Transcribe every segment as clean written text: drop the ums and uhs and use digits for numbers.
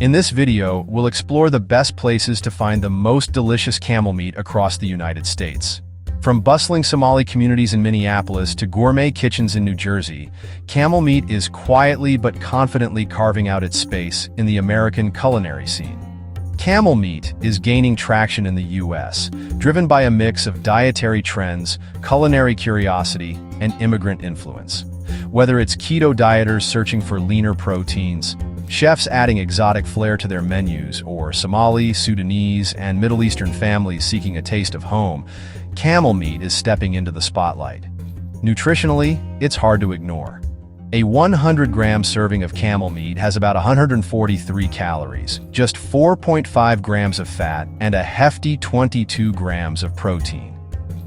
In this video, we'll explore the best places to find the most delicious camel meat across the United States. From bustling Somali communities in Minneapolis to gourmet kitchens in New Jersey, camel meat is quietly but confidently carving out its space in the American culinary scene. Camel meat is gaining traction in the U.S., driven by a mix of dietary trends, culinary curiosity, and immigrant influence. Whether it's keto dieters searching for leaner proteins, chefs adding exotic flair to their menus, or Somali, Sudanese, and Middle Eastern families seeking a taste of home, camel meat is stepping into the spotlight. Nutritionally, it's hard to ignore. A 100-gram serving of camel meat has about 143 calories, just 4.5 grams of fat, and a hefty 22 grams of protein.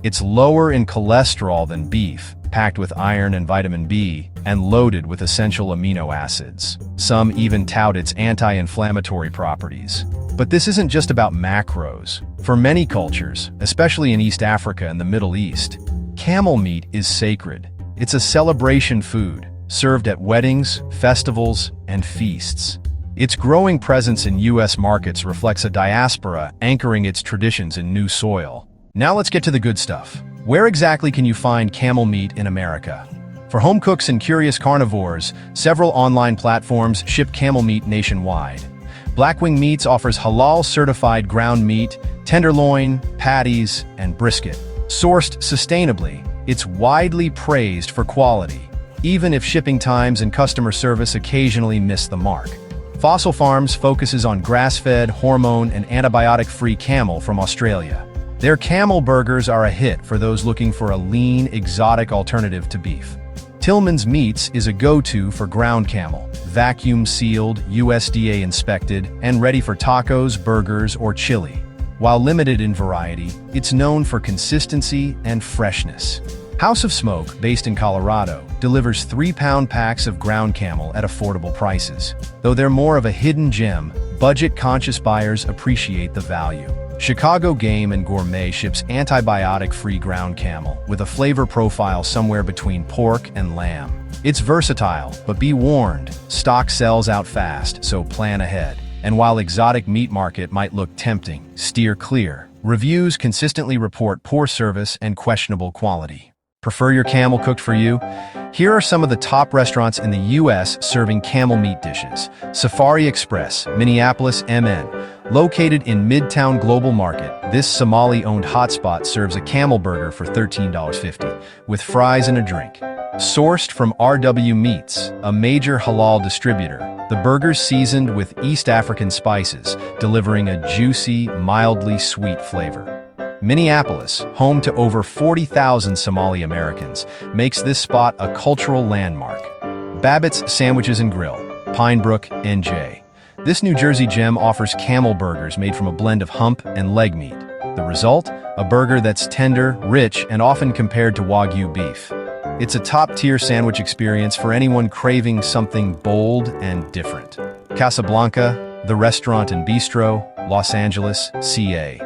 It's lower in cholesterol than beef, packed with iron and vitamin B, and loaded with essential amino acids. Some even tout its anti-inflammatory properties. But this isn't just about macros. For many cultures, especially in East Africa and the Middle East, camel meat is sacred. It's a celebration food, served at weddings, festivals, and feasts. Its growing presence in U.S. markets reflects a diaspora anchoring its traditions in new soil. Now let's get to the good stuff. Where exactly can you find camel meat in America? For home cooks and curious carnivores, several online platforms ship camel meat nationwide. Blackwing Meats offers halal-certified ground meat, tenderloin, patties, and brisket. Sourced sustainably, it's widely praised for quality, even if shipping times and customer service occasionally miss the mark. Fossil Farms focuses on grass-fed, hormone, and antibiotic-free camel from Australia. Their camel burgers are a hit for those looking for a lean, exotic alternative to beef. Tillman's Meats is a go-to for ground camel, vacuum-sealed, USDA-inspected, and ready for tacos, burgers, or chili. While limited in variety, it's known for consistency and freshness. House of Smoke, based in Colorado, delivers 3-pound packs of ground camel at affordable prices. Though they're more of a hidden gem, budget-conscious buyers appreciate the value. Chicago Game and Gourmet ships antibiotic-free ground camel with a flavor profile somewhere between pork and lamb. It's versatile, but be warned, stock sells out fast, so plan ahead. And while exotic meat market might look tempting, steer clear. Reviews consistently report poor service and questionable quality. Prefer your camel cooked for you? Here are some of the top restaurants in the U.S. serving camel meat dishes. Safari Express, Minneapolis, MN. Located in Midtown Global Market, this Somali-owned hotspot serves a camel burger for $13.50, with fries and a drink. Sourced from RW Meats, a major halal distributor, the burger's seasoned with East African spices, delivering a juicy, mildly sweet flavor. Minneapolis, home to over 40,000 Somali Americans, makes this spot a cultural landmark. Babbitt's Sandwiches and Grill, Pine Brook, NJ. This New Jersey gem offers camel burgers made from a blend of hump and leg meat. The result? A burger that's tender, rich, and often compared to Wagyu beef. It's a top-tier sandwich experience for anyone craving something bold and different. Casablanca, the restaurant and bistro, Los Angeles, CA.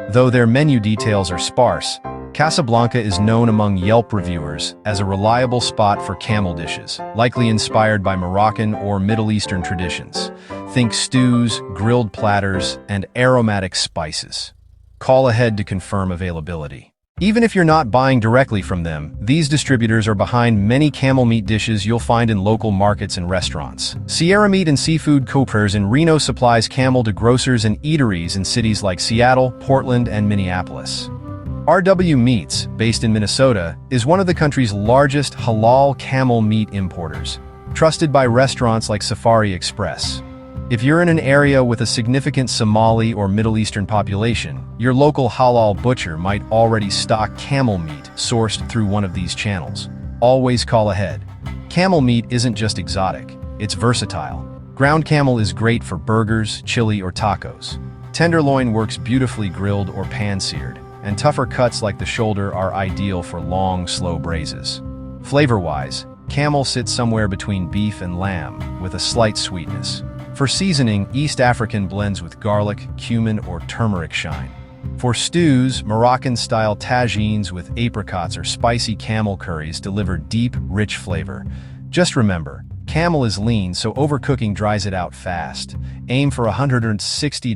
Though their menu details are sparse, Casablanca is known among Yelp reviewers as a reliable spot for camel dishes, likely inspired by Moroccan or Middle Eastern traditions. Think stews, grilled platters, and aromatic spices. Call ahead to confirm availability. Even if you're not buying directly from them, these distributors are behind many camel meat dishes you'll find in local markets and restaurants. Sierra Meat and Seafood Coopers in Reno supplies camel to grocers and eateries in cities like Seattle, Portland, and Minneapolis. RW Meats, based in Minnesota, is one of the country's largest halal camel meat importers, trusted by restaurants like Safari Express. If you're in an area with a significant Somali or Middle Eastern population, your local halal butcher might already stock camel meat sourced through one of these channels. Always call ahead. Camel meat isn't just exotic, it's versatile. Ground camel is great for burgers, chili, or tacos. Tenderloin works beautifully grilled or pan-seared, and tougher cuts like the shoulder are ideal for long, slow braises. Flavor-wise, camel sits somewhere between beef and lamb, with a slight sweetness. For seasoning, East African blends with garlic, cumin, or turmeric shine. For stews, Moroccan-style tagines with apricots or spicy camel curries deliver deep, rich flavor. Just remember, camel is lean, so overcooking dries it out fast. Aim for 160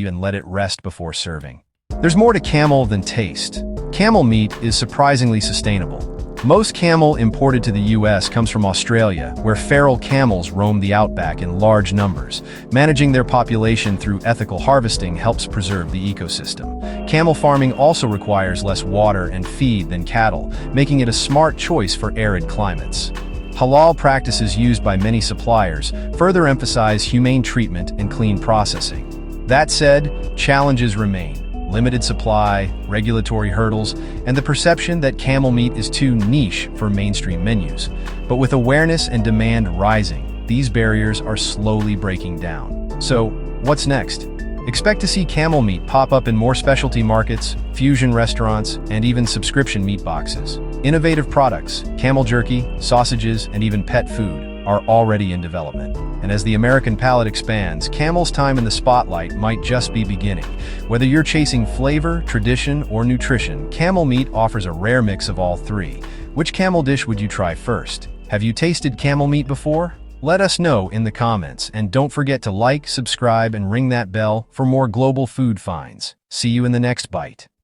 and let it rest before serving. There's more to camel than taste. Camel meat is surprisingly sustainable. Most camel imported to the US comes from Australia, where feral camels roam the outback in large numbers. Managing their population through ethical harvesting helps preserve the ecosystem. Camel farming also requires less water and feed than cattle, making it a smart choice for arid climates. Halal practices used by many suppliers further emphasize humane treatment and clean processing. That said, challenges remain. Limited supply, regulatory hurdles, and the perception that camel meat is too niche for mainstream menus. But with awareness and demand rising, these barriers are slowly breaking down. So, what's next? Expect to see camel meat pop up in more specialty markets, fusion restaurants, and even subscription meat boxes. Innovative products, camel jerky, sausages, and even pet food are already in development. And as the American palate expands, camel's time in the spotlight might just be beginning. Whether you're chasing flavor, tradition, or nutrition, camel meat offers a rare mix of all three. Which camel dish would you try first? Have you tasted camel meat before? Let us know in the comments, and don't forget to like, subscribe, and ring that bell for more global food finds. See you in the next bite.